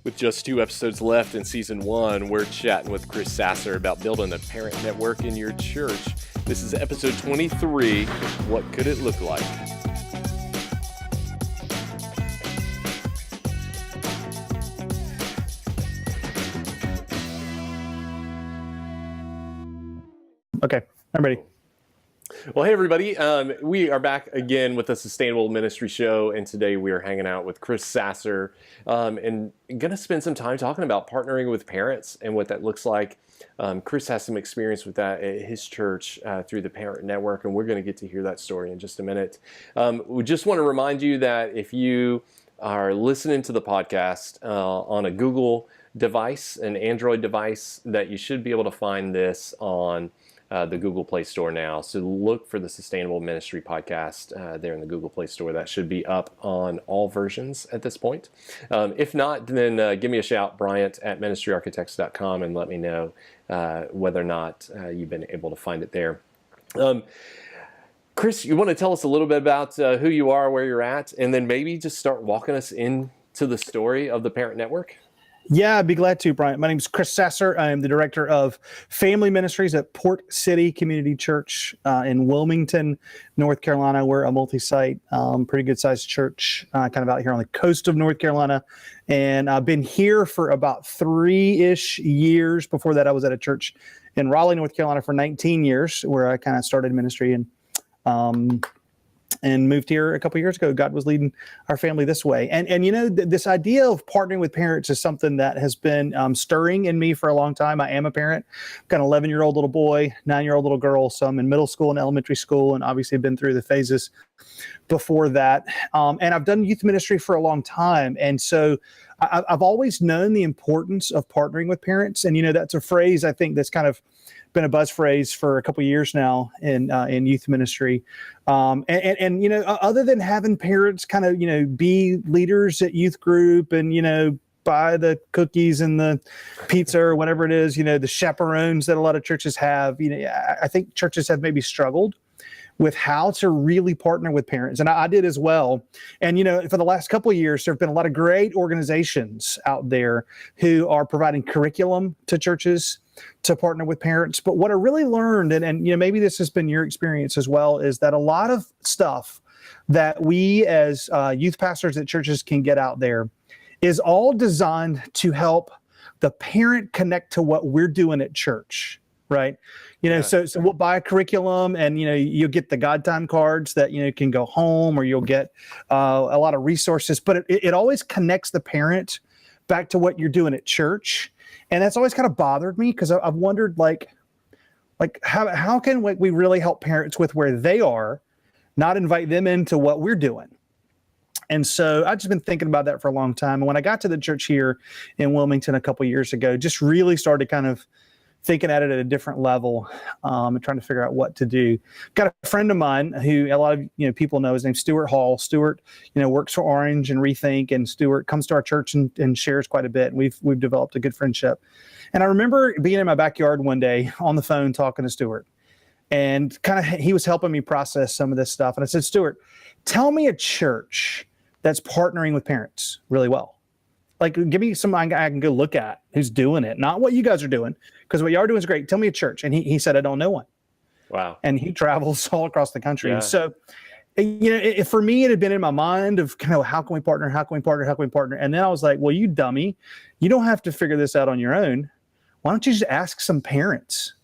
With just 2 episodes left in season 1, we're chatting with Chris Sasser about building a parent network in your church. This is episode 23. What could it look like? Okay, I'm ready. Well, hey, everybody. We are back again with a Sustainable Ministry Show, and today we are hanging out with Chris Sasser and going to spend some time talking about partnering with parents and what that looks like. Chris has some experience with that at his church through the Parent Network, and we're going to get to hear that story in just a minute. We just want to remind you that if you are listening to the podcast on a Google device, an Android device, that you should be able to find this on the Google Play Store now. So look for the Sustainable Ministry Podcast there in the Google Play Store. That should be up on all versions at this point. If not, then give me a shout, Bryant at ministryarchitects.com, and let me know whether or not you've been able to find it there. Chris, you want to tell us a little bit about who you are, where you're at, and then maybe just start walking us into the story of the Parent Network? Yeah, I'd be glad to, Brian. My name is Chris Sasser. I am the director of family ministries at Port City Community Church in Wilmington, North Carolina. We're a multi-site, pretty good-sized church, kind of out here on the coast of North Carolina. And I've been here for about 3-ish years. Before that, I was at a church in Raleigh, North Carolina for 19 years, where I kind of started ministry and moved here a couple of years ago. God was leading our family this way. And you know, this idea of partnering with parents is something that has been stirring in me for a long time. I am a parent. I've got an 11-year-old little boy, 9-year-old little girl. So I'm in middle school and elementary school, and obviously been through the phases before that. And I've done youth ministry for a long time. And so I've always known the importance of partnering with parents. And, you know, that's a phrase I think that's kind of been a buzz phrase for a couple of years now in youth ministry. And you know, other than having parents kind of, you know, be leaders at youth group and, you know, buy the cookies and the pizza or whatever it is, you know, the chaperones that a lot of churches have, you know, I think churches have maybe struggled with how to really partner with parents. And I did as well. And, you know, for the last couple of years, there have been a lot of great organizations out there who are providing curriculum to churches to partner with parents. But what I really learned, and you know, maybe this has been your experience as well, is that a lot of stuff that we as youth pastors at churches can get out there is all designed to help the parent connect to what we're doing at church. Right. You know, so we'll buy a curriculum and, you know, you'll get the God time cards that, you know, can go home, or you'll get a lot of resources, but it always connects the parent back to what you're doing at church. And that's always kind of bothered me, because I've wondered, like how can we really help parents with where they are, not invite them into what we're doing? And so I've just been thinking about that for a long time. And when I got to the church here in Wilmington a couple of years ago, just really started kind of thinking at it at a different level, and trying to figure out what to do. Got a friend of mine who a lot of, you know, people know. His name's Stuart Hall. Stuart, you know, works for Orange and Rethink, and Stuart comes to our church and shares quite a bit. And we've developed a good friendship. And I remember being in my backyard one day on the phone talking to Stuart, and kind of he was helping me process some of this stuff. And I said, Stuart, tell me a church that's partnering with parents really well. Like, give me some I can go look at who's doing it, not what you guys are doing, because what you are doing is great. Tell me a church. And he said, I don't know one. Wow. And he travels all across the country. Yeah. And so, you know, for me, it had been in my mind of kind of how can we partner? And then I was like, well, you dummy, you don't have to figure this out on your own. Why don't you just ask some parents?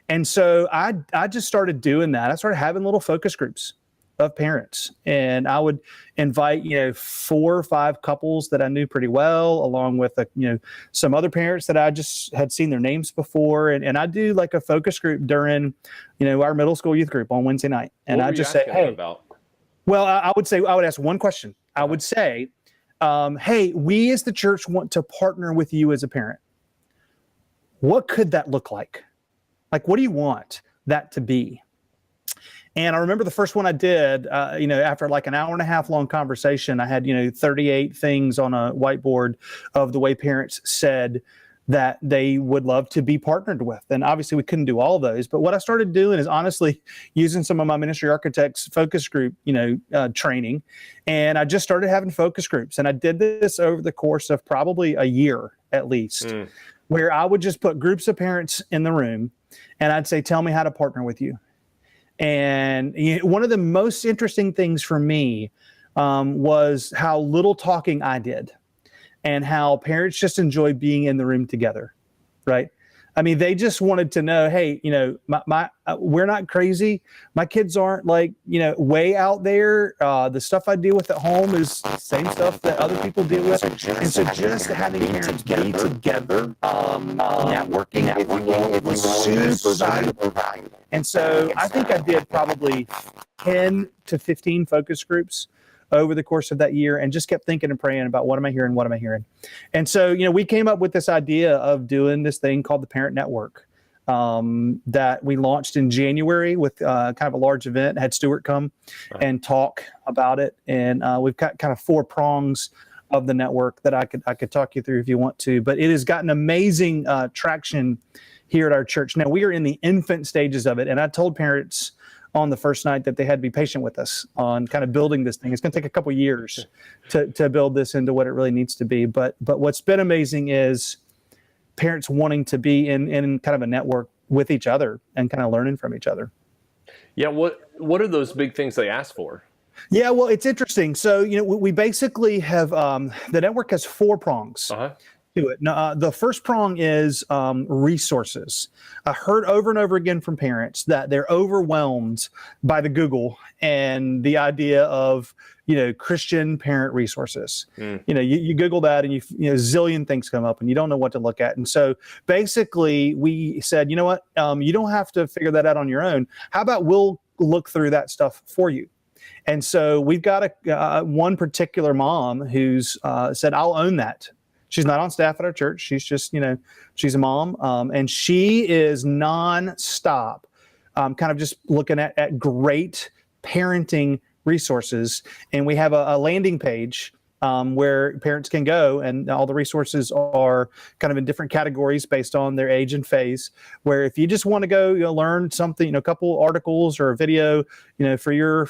And so I just started doing that. I started having little focus groups of parents, and I would invite, you know, 4 or 5 couples that I knew pretty well, along with you know, some other parents that I just had seen their names before, and I do like a focus group during, you know, our middle school youth group on Wednesday night, and I just say, hey, well, I would ask one question. I would say, hey, we as the church want to partner with you as a parent. What could that look like? Like, what do you want that to be? And I remember the first one I did, you know, after like an hour and a half long conversation, I had, you know, 38 things on a whiteboard of the way parents said that they would love to be partnered with. And obviously we couldn't do all of those, but what I started doing is honestly using some of my ministry architects focus group, training. And I just started having focus groups. And I did this over the course of probably a year at least, where I would just put groups of parents in the room and I'd say, tell me how to partner with you. And one of the most interesting things for me was how little talking I did and how parents just enjoy being in the room together, right? I mean, they just wanted to know, hey, we're not crazy. My kids aren't like, way out there. The stuff I deal with at home is the same stuff that other people deal with. And so just having parents be together, networking, it was super valuable. And so I think I did probably 10 to 15 focus groups over the course of that year and just kept thinking and praying about what am I hearing? And so, we came up with this idea of doing this thing called the Parent Network that we launched in January with kind of a large event, had Stuart come and talk about it. And we've got kind of 4 prongs of the network that I could talk you through if you want to, but it has gotten amazing traction here at our church. Now we are in the infant stages of it. And I told parents on the first night that they had to be patient with us on kind of building this thing. It's going to take a couple years to build this into what it really needs to be. But what's been amazing is parents wanting to be in kind of a network with each other and kind of learning from each other. Yeah. What are those big things they ask for? Yeah, well, it's interesting. So, we basically have, the network has 4 prongs. To it. Now, the first prong is resources. I heard over and over again from parents that they're overwhelmed by the Google and the idea of, Christian parent resources. You Google that and a zillion things come up and you don't know what to look at. And so basically we said, you know what, you don't have to figure that out on your own. How about we'll look through that stuff for you? And so we've got one particular mom who's said, I'll own that. She's not on staff at our church. She's just, she's a mom. And she is nonstop, kind of just looking at great parenting resources. And we have a landing page where parents can go, and all the resources are kind of in different categories based on their age and phase, where if you just want to go, learn something, a couple articles or a video, for your,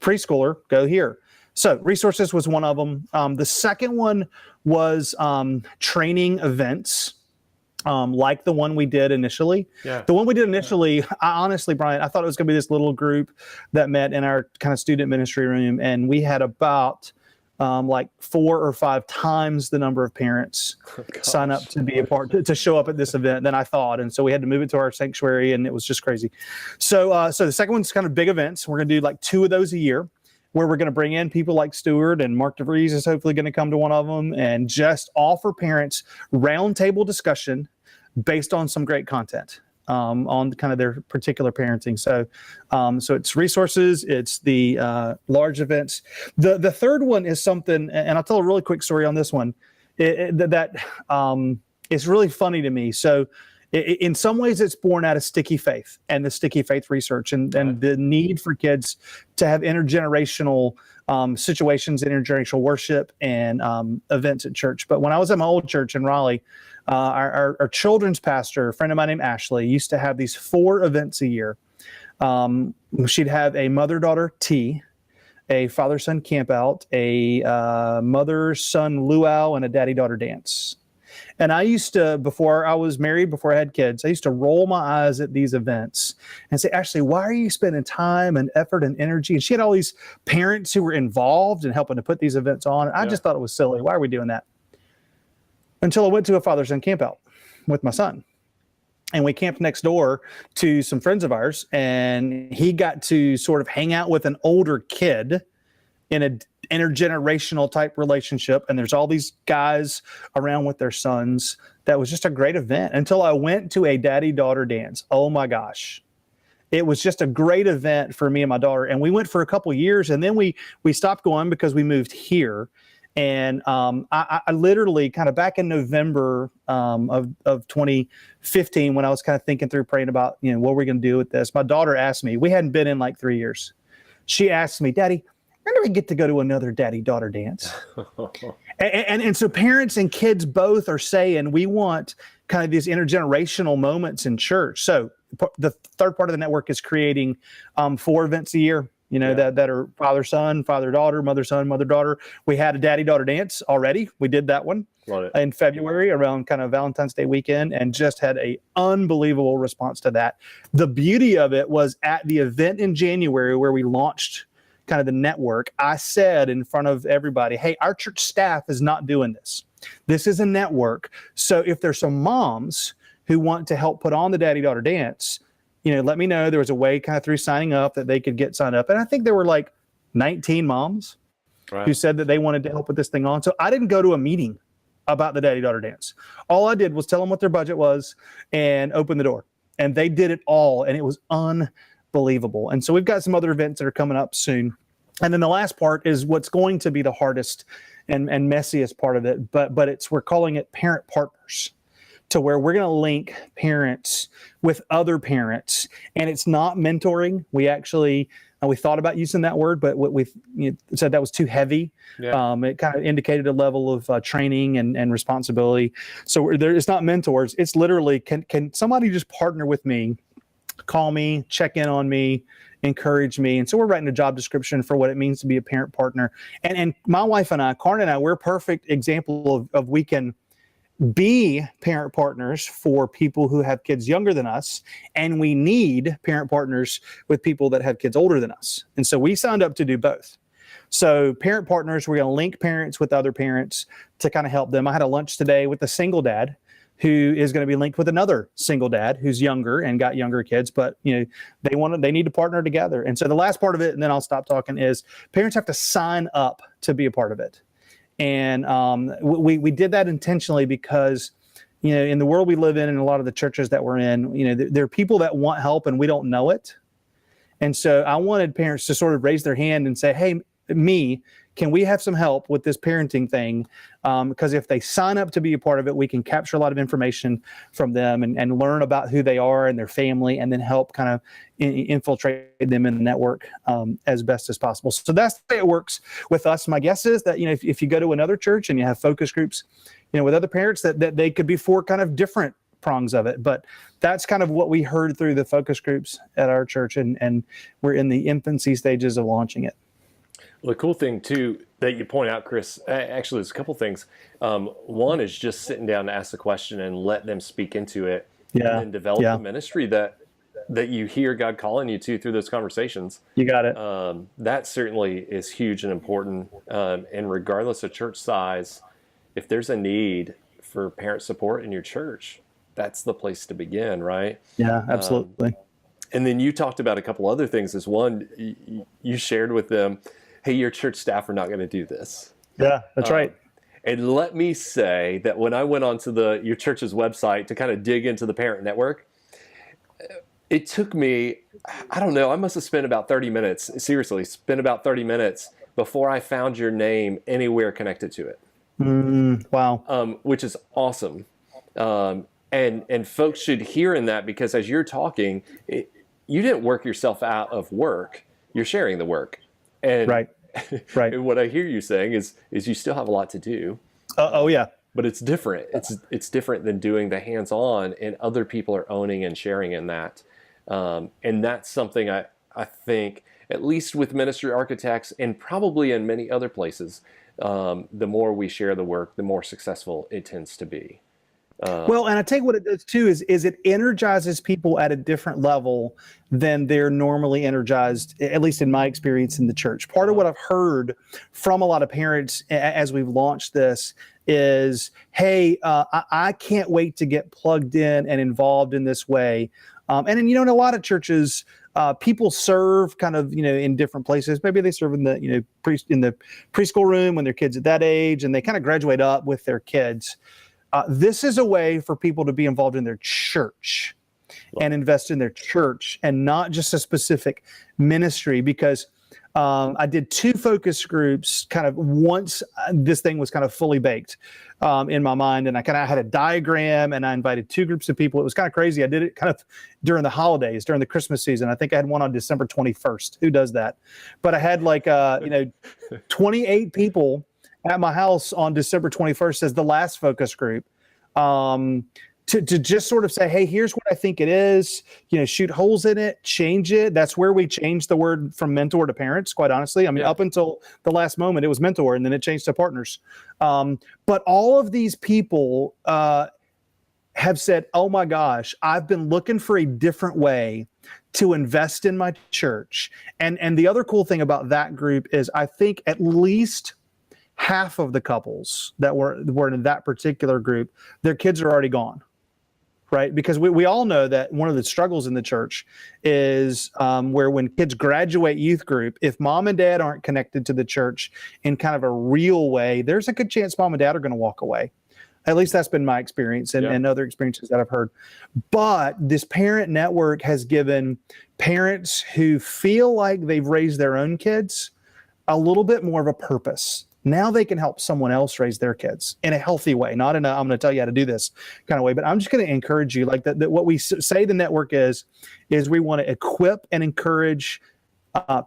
preschooler, go here. So resources was one of them. The second one was training events, like the one we did initially. Yeah. The one we did initially, I honestly, Brian, I thought it was going to be this little group that met in our kind of student ministry room. And we had about like 4 or 5 times the number of parents sign up to be a part, to show up at this event than I thought. And so we had to move it to our sanctuary, and it was just crazy. So the second one's kind of big events. We're going to do like 2 of those a year, where we're going to bring in people like Stuart, and Mark DeVries is hopefully going to come to one of them, and just offer parents roundtable discussion based on some great content on kind of their particular parenting. So it's resources, it's the large events. The third one is something, and I'll tell a really quick story on this one, that is really funny to me. So in some ways, it's born out of sticky faith and the sticky faith research and the need for kids to have intergenerational situations, intergenerational worship and events at church. But when I was at my old church in Raleigh, our children's pastor, a friend of mine named Ashley, used to have these 4 events a year. She'd have a mother-daughter tea, a father-son campout, a mother-son luau, and a daddy-daughter dance. And I used to, before I was married, before I had kids, I used to roll my eyes at these events and say, Ashley, why are you spending time and effort and energy? And she had all these parents who were involved in helping to put these events on. And I just thought it was silly. Why are we doing that? Until I went to a father-son campout with my son. And we camped next door to some friends of ours. And he got to sort of hang out with an older kid in an intergenerational type relationship. And there's all these guys around with their sons. That was just a great event until I went to a daddy-daughter dance. Oh my gosh. It was just a great event for me and my daughter. And we went for a couple of years, and then we stopped going because we moved here. And I literally kind of back in November of 2015, when I was kind of thinking through, praying about, what we're going to do with this, my daughter asked me, we hadn't been in like 3 years. She asked me, Daddy, when do we get to go to another daddy-daughter dance? And so parents and kids both are saying we want kind of these intergenerational moments in church. So the third part of the network is creating 4 events a year, that are father-son, father-daughter, mother-son, mother-daughter. We had a daddy-daughter dance already. We did that one in February around kind of Valentine's Day weekend, and just had a unbelievable response to that. The beauty of it was at the event in January where we launched kind of the network, I said in front of everybody, hey, our church staff is not doing this. This is a network. So if there's some moms who want to help put on the daddy-daughter dance, let me know. There was a way kind of through signing up that they could get signed up. And I think there were like 19 moms who said that they wanted to help with this thing on. So I didn't go to a meeting about the daddy-daughter dance. All I did was tell them what their budget was and open the door. And they did it all. And it was unbelievable. And so we've got some other events that are coming up soon. And then the last part is what's going to be the hardest and messiest part of it. But we're calling it parent partners, to where we're going to link parents with other parents. And it's not mentoring. We actually, we thought about using that word, but we said that was too heavy. Yeah. It kind of indicated a level of training and responsibility. So it's not mentors. It's literally, can somebody just partner with me, call me, check in on me, encourage me. And so we're writing a job description for what it means to be a parent partner. And my wife and I, Karn and I, we're a perfect example of we can be parent partners for people who have kids younger than us, and we need parent partners with people that have kids older than us. And so we signed up to do both. So parent partners, we're going to link parents with other parents to kind of help them. I had a lunch today with a single dad who is going to be linked with another single dad who's younger and got younger kids, but they need to partner together. And so the last part of it, and then I'll stop talking, is parents have to sign up to be a part of it. And we did that intentionally because, in the world we live in and a lot of the churches that we're in, there are people that want help and we don't know it. And so I wanted parents to sort of raise their hand and say, hey, can we have some help with this parenting thing? Because if they sign up to be a part of it, we can capture a lot of information from them and learn about who they are and their family, and then help kind of infiltrate them in the network as best as possible. So that's the way it works with us. My guess is that, if you go to another church and you have focus groups, with other parents, that they could be 4 kind of different prongs of it. But that's kind of what we heard through the focus groups at our church, and we're in the infancy stages of launching it. Well, the cool thing, too, that you point out, Chris, actually, there's a couple things. One is just sitting down to ask the question and let them speak into it, and then develop the ministry that you hear God calling you to through those conversations. You got it. That certainly is huge and important. And regardless of church size, if there's a need for parent support in your church, that's the place to begin, right? Yeah, absolutely. And then you talked about a couple other things. As one, you shared with them, hey, your church staff are not going to do this. Yeah, that's right. And let me say that when I went onto your church's website to kind of dig into the parent network, it took me, I don't know, I must have spent about 30 minutes, seriously, before I found your name anywhere connected to it. Wow. Which is awesome. And folks should hear in that, because as you're talking, you didn't work yourself out of work. You're sharing the work. And, right. And what I hear you saying is you still have a lot to do. Oh yeah. But it's different. It's different than doing the hands-on, and other people are owning and sharing in that. And that's something I think, at least with ministry architects and probably in many other places, the more we share the work, the more successful it tends to be. Well, and I think what it does too is it energizes people at a different level than they're normally energized, at least in my experience in the church. Part of what I've heard from a lot of parents as we've launched this is, hey, I can't wait to get plugged in and involved in this way. And in a lot of churches, people serve kind of, in different places. Maybe they serve in the, in the preschool room when their kids at that age, and they kind of graduate up with their kids. This is a way for people to be involved in their church and invest in their church, and not just a specific ministry, because I did 2 focus groups kind of once this thing was kind of fully baked in my mind, and I kind of had a diagram, and I invited 2 groups of people. It was kind of crazy. I did it kind of during the holidays, during the Christmas season. I think I had one on December 21st. Who does that? But I had 28 people at my house on December 21st as the last focus group. To just sort of say, hey, here's what I think it is, shoot holes in it, change it. That's where we changed the word from mentor to parents, quite honestly. I mean, up until the last moment, it was mentor, and then it changed to partners. But all of these people have said, oh my gosh, I've been looking for a different way to invest in my church. And the other cool thing about that group is I think at least half of the couples that were in that particular group, their kids are already gone. Right? Because we all know that one of the struggles in the church is where when kids graduate youth group, if mom and dad aren't connected to the church in kind of a real way, there's a good chance mom and dad are going to walk away. At least that's been my experience and other experiences that I've heard. But this parent network has given parents who feel like they've raised their own kids a little bit more of a purpose. Now they can help someone else raise their kids in a healthy way, not in a, I'm going to tell you how to do this kind of way, but I'm just going to encourage you like that what we say the network is we want to equip and encourage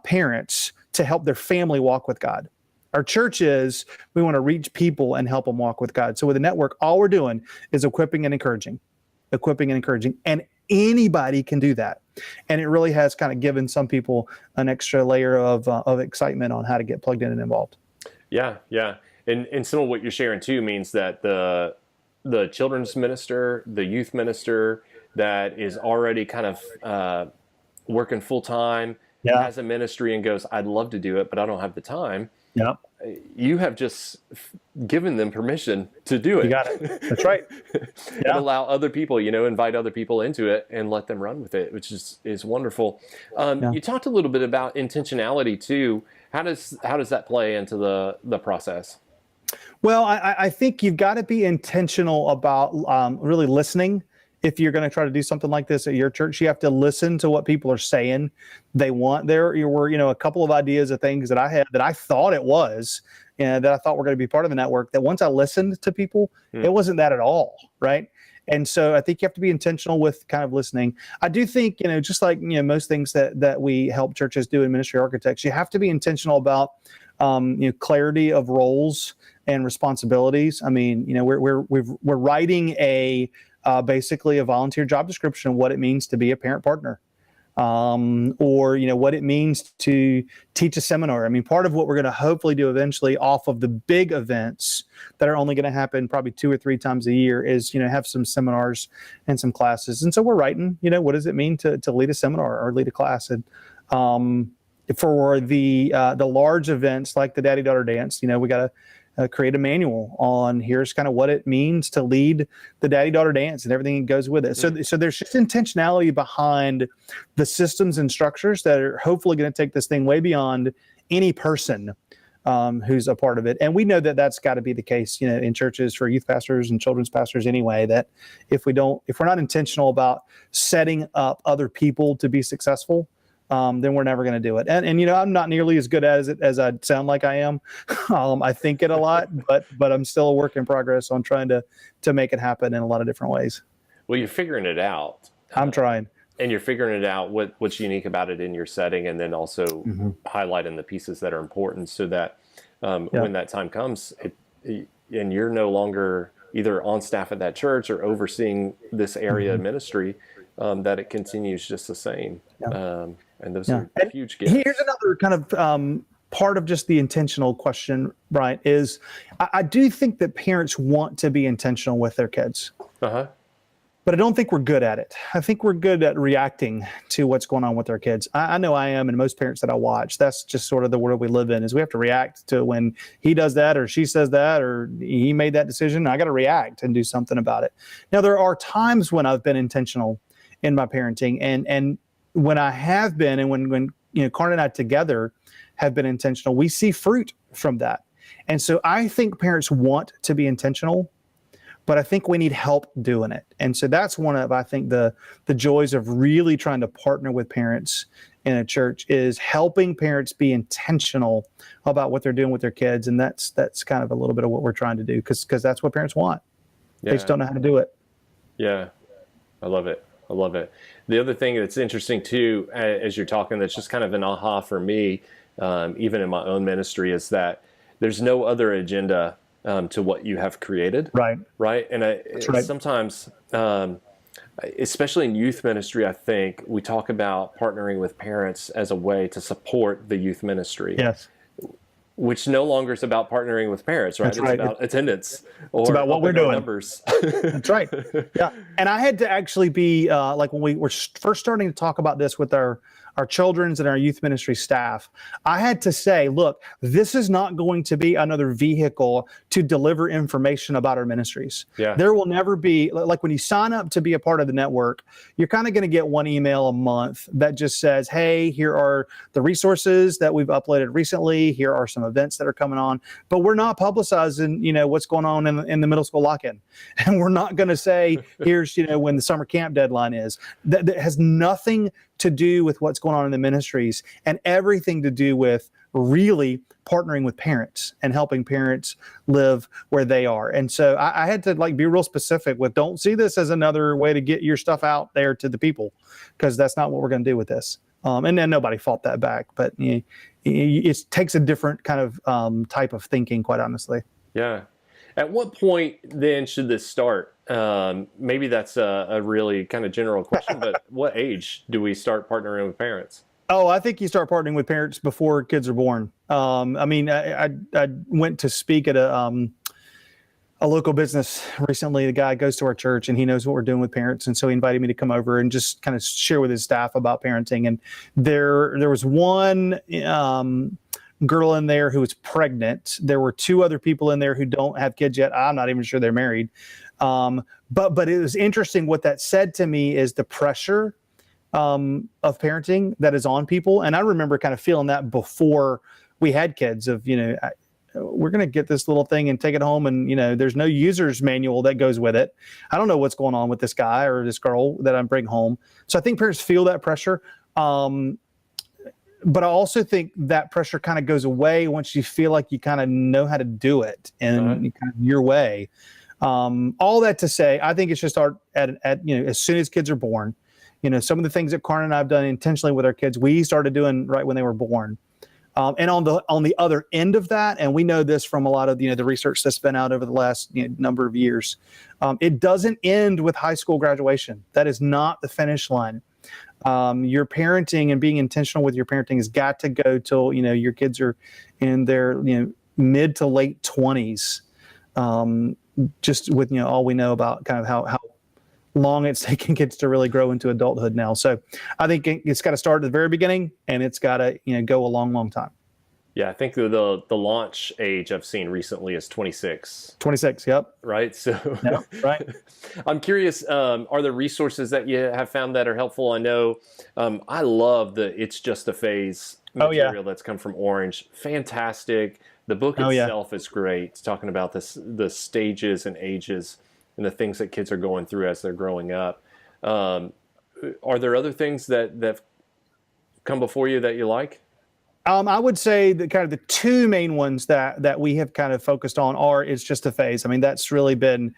parents to help their family walk with God. Our church is, we want to reach people and help them walk with God. So with the network, all we're doing is equipping and encouraging, and anybody can do that. And it really has kind of given some people an extra layer of excitement on how to get plugged in and involved. Yeah, yeah. And some of what you're sharing too means that the children's minister, the youth minister that is already kind of working full time, has a ministry and goes, I'd love to do it, but I don't have the time. Yeah. You have just given them permission to do it. You got it. That's right. And allow other people, invite other people into it and let them run with it, which is wonderful. You talked a little bit about intentionality too. How does that play into the process? Well, I think you've got to be intentional about really listening. If you're going to try to do something like this at your church, you have to listen to what people are saying they want. There were, a couple of ideas of things that I had that I thought it was, that I thought were going to be part of the network, that once I listened to people, it wasn't that at all, right? And so I think you have to be intentional with kind of listening. I do think, just like, most things that we help churches do in ministry architects, you have to be intentional about, clarity of roles and responsibilities. I mean, we're writing basically a volunteer job description of what it means to be a parent partner, or what it means to teach a seminar. I mean, part of what we're going to hopefully do eventually off of the big events that are only going to happen probably 2 or 3 times a year is, have some seminars and some classes. And so we're writing, what does it mean to lead a seminar or lead a class? And for the large events like the Daddy-Daughter Dance, we got to create a manual on here's kind of what it means to lead the Daddy-Daughter Dance and everything that goes with it. So there's just intentionality behind the systems and structures that are hopefully going to take this thing way beyond any person who's a part of it. And we know that that's got to be the case, in churches for youth pastors and children's pastors anyway, that if we're not intentional about setting up other people to be successful, then we're never going to do it. And I'm not nearly as good at it as I sound like I am. I think it a lot, but I'm still a work in progress on trying to make it happen in a lot of different ways. Well, you're figuring it out. I'm trying. And you're figuring it out, what's unique about it in your setting, and then also highlighting the pieces that are important so that when that time comes, and you're no longer either on staff at that church or overseeing this area of ministry, that it continues just the same. And those are huge gifts. Here's another kind of part of just the intentional question, Brian, is I do think that parents want to be intentional with their kids. But I don't think we're good at it. I think we're good at reacting to what's going on with our kids. I know I am, and most parents that I watch, that's just sort of the world we live in, is we have to react to when he does that or she says that or he made that decision. I got to react and do something about it. Now, there are times when I've been intentional in my parenting, and when I have been, and when Karn and I together have been intentional, we see fruit from that. And so I think parents want to be intentional, but I think we need help doing it. And so that's one of, I think, the joys of really trying to partner with parents in a church is helping parents be intentional about what they're doing with their kids. And that's kind of a little bit of what we're trying to do, because that's what parents want. They just don't know how to do it. Yeah, I love it. I love it. The other thing that's interesting too, as you're talking, that's just kind of an aha for me, even in my own ministry, is that there's no other agenda to what you have created. Right. Right. And That's right. sometimes, especially in youth ministry, I think we talk about partnering with parents as a way to support the youth ministry. Yes. Which no longer is about partnering with parents, right? That's It's right. about attendance or it's about what we're upping our doing. numbers. That's right. Yeah. And I had to actually be like when we were first starting to talk about this with our children's and our youth ministry staff, I had to say, look, this is not going to be another vehicle to deliver information about our ministries. Yeah. There will never be, like when you sign up to be a part of the network, you're kind of going to get one email a month that just says, hey, here are the resources that we've uploaded recently. Here are some events that are coming on, but we're not publicizing, what's going on in the middle school lock-in. And we're not going to say, here's, when the summer camp deadline is. That has nothing to do with what's going on in the ministries and everything to do with really partnering with parents and helping parents live where they are. And so I had to be real specific with, don't see this as another way to get your stuff out there to the people, because that's not what we're going to do with this. And then nobody fought that back, but it takes a different kind of type of thinking, quite honestly. Yeah. At what point then should this start? Maybe that's a really kind of general question, but what age do we start partnering with parents? Oh, I think you start partnering with parents before kids are born. I went to speak at a local business recently. The guy goes to our church and he knows what we're doing with parents. And so he invited me to come over and just kind of share with his staff about parenting. And there was one girl in there who was pregnant. There were two other people in there who don't have kids yet. I'm not even sure they're married. But it was interesting. What that said to me is the pressure of parenting that is on people. And I remember kind of feeling that before we had kids of, we're going to get this little thing and take it home. And, there's no user's manual that goes with it. I don't know what's going on with this guy or this girl that I'm bringing home. So I think parents feel that pressure. But I also think that pressure kind of goes away once you feel like you kind of know how to do it in kind of your way. All that to say, I think it should start at as soon as kids are born. Some of the things that Karn and I have done intentionally with our kids, we started doing right when they were born. And on the other end of that, and we know this from a lot of the research that's been out over the last number of years, it doesn't end with high school graduation. That is not the finish line. Your parenting and being intentional with your parenting has got to go till your kids are in their mid to late 20s. Just with all we know about kind of how long it's taking kids to really grow into adulthood now. So I think it's got to start at the very beginning, and it's got to go a long, long time. Yeah, I think the launch age I've seen recently is 26. 26, yep. Right. So yep, right. I'm curious, are there resources that you have found that are helpful? I know I love the It's Just a Phase material that's come from Orange. Fantastic. The book itself is great. It's talking about the stages and ages and the things that kids are going through as they're growing up. Are there other things that come before you that you like? I would say that kind of the two main ones that we have kind of focused on are It's Just a Phase. I mean, that's really been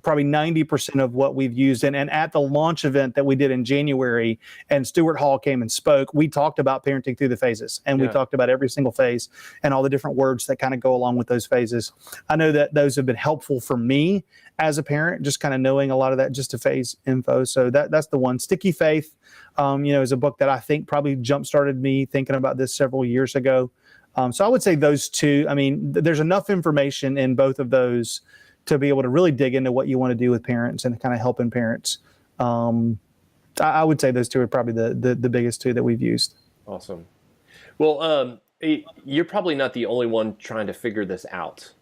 probably 90% of what we've used. And at the launch event that we did in January, and Stuart Hall came and spoke, we talked about parenting through the phases. And we talked about every single phase and all the different words that kind of go along with those phases. I know that those have been helpful for me as a parent, just kind of knowing a lot of that Just a Phase info. So that's the one. Sticky Faith, is a book that I think probably jump-started me thinking about this several years ago. So I would say those two. I mean, there's enough information in both of those to be able to really dig into what you want to do with parents and kind of helping parents. I would say those two are probably the biggest two that we've used. Awesome. Well, you're probably not the only one trying to figure this out.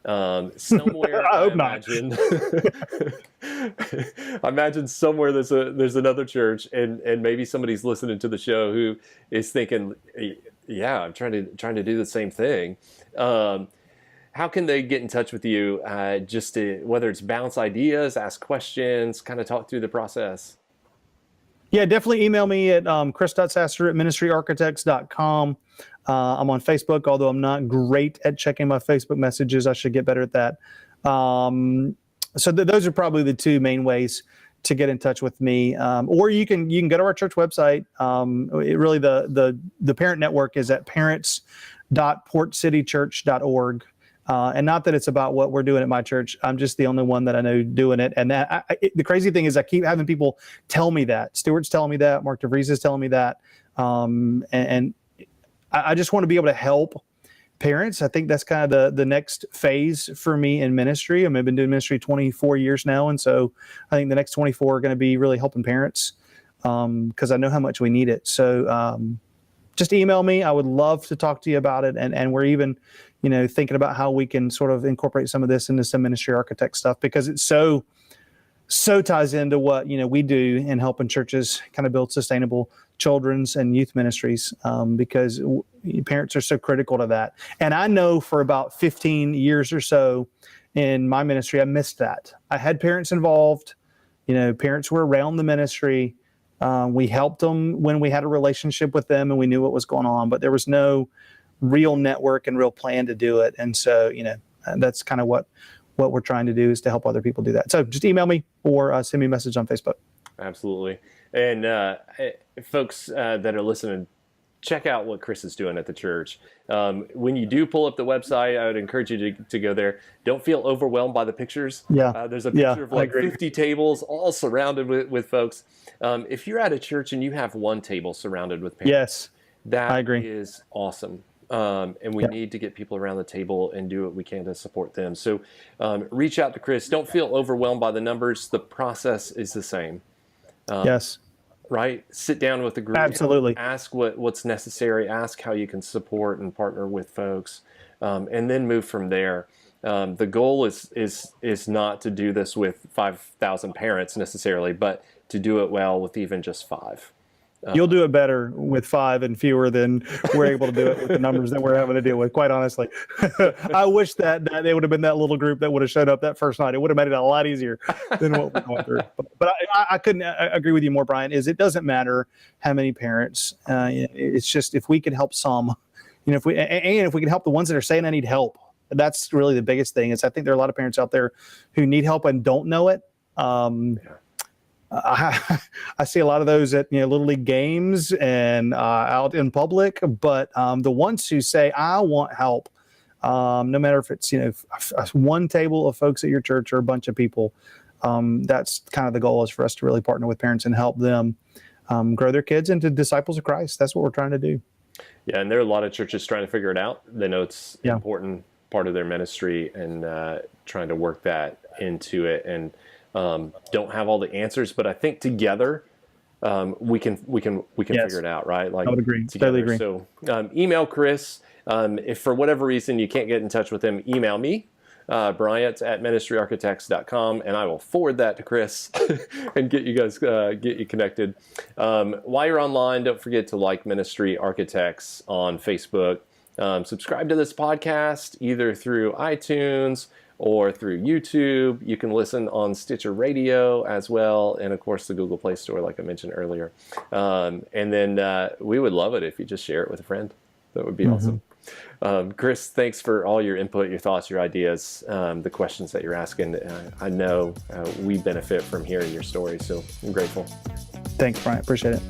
Somewhere, I hope not. I imagine somewhere there's another church, and maybe somebody's listening to the show who is thinking, "Yeah, I'm trying to do the same thing." How can they get in touch with you? Just to, whether it's bounce ideas, ask questions, kind of talk through the process. Yeah, definitely email me at chris.sasser@ministryarchitects.com. I'm on Facebook, although I'm not great at checking my Facebook messages. I should get better at that. So those are probably the two main ways to get in touch with me. Or you can go to our church website. The parent network is at portcitychurch.org. And not that it's about what we're doing at my church. I'm just the only one that I know doing it. And the crazy thing is I keep having people tell me that. Stuart's telling me that. Mark DeVries is telling me that. And I just want to be able to help parents. I think that's kind of the next phase for me in ministry. I've been doing ministry 24 years now. And so I think the next 24 are going to be really helping parents because I know how much we need it. So just email me. I would love to talk to you about it. And we're even, thinking about how we can sort of incorporate some of this into some ministry architect stuff because it's so ties into what, we do in helping churches kind of build sustainable children's and youth ministries because parents are so critical to that. And I know for about 15 years or so in my ministry, I missed that. I had parents involved, parents were around the ministry. We helped them when we had a relationship with them and we knew what was going on, but there was no real network and real plan to do it. And so, that's kind of what we're trying to do is to help other people do that. So just email me or send me a message on Facebook. Absolutely. And folks that are listening, check out what Chris is doing at the church. When you do pull up the website, I would encourage you to go there. Don't feel overwhelmed by the pictures. Yeah. There's a picture of like 50 tables all surrounded with folks. If you're at a church and you have one table surrounded with parents, yes, I agree. Is awesome. And we need to get people around the table and do what we can to support them. So reach out to Chris. Don't feel overwhelmed by the numbers. The process is the same. Yes. Right? Sit down with the group. Absolutely. Ask what's necessary. Ask how you can support and partner with folks, and then move from there. The goal is not to do this with 5,000 parents necessarily, but to do it well with even just 5. You'll do it better with 5 and fewer than we're able to do it with the numbers that we're having to deal with, quite honestly. I wish that they would have been that little group that would have showed up that first night. It would have made it a lot easier than what we're going through. But I couldn't agree with you more, Brian, it doesn't matter how many parents. It's just if we can help some, if we can help the ones that are saying I need help, that's really the biggest thing. I think there are a lot of parents out there who need help and don't know it. I see a lot of those at Little League games and out in public, but the ones who say I want help, no matter if it's one table of folks at your church or a bunch of people, that's kind of the goal is for us to really partner with parents and help them grow their kids into disciples of Christ. That's what we're trying to do. Yeah, and there are a lot of churches trying to figure it out. They know it's an important part of their ministry and trying to work that into it and. Don't have all the answers, but I think together we can figure it out, right? Like I would agree. Together. Totally agree. So email Chris. If for whatever reason you can't get in touch with him, email me, Bryant@ministryarchitects.com, and I will forward that to Chris and get you connected. While you're online, don't forget to like Ministry Architects on Facebook. Subscribe to this podcast either through iTunes or through YouTube. You can listen on Stitcher Radio as well, and of course the Google Play Store, like I mentioned earlier. And then we would love it if you just share it with a friend. That would be awesome. Chris, thanks for all your input, your thoughts, your ideas, the questions that you're asking. I know we benefit from hearing your story, so I'm grateful. Thanks, Brian. Appreciate it.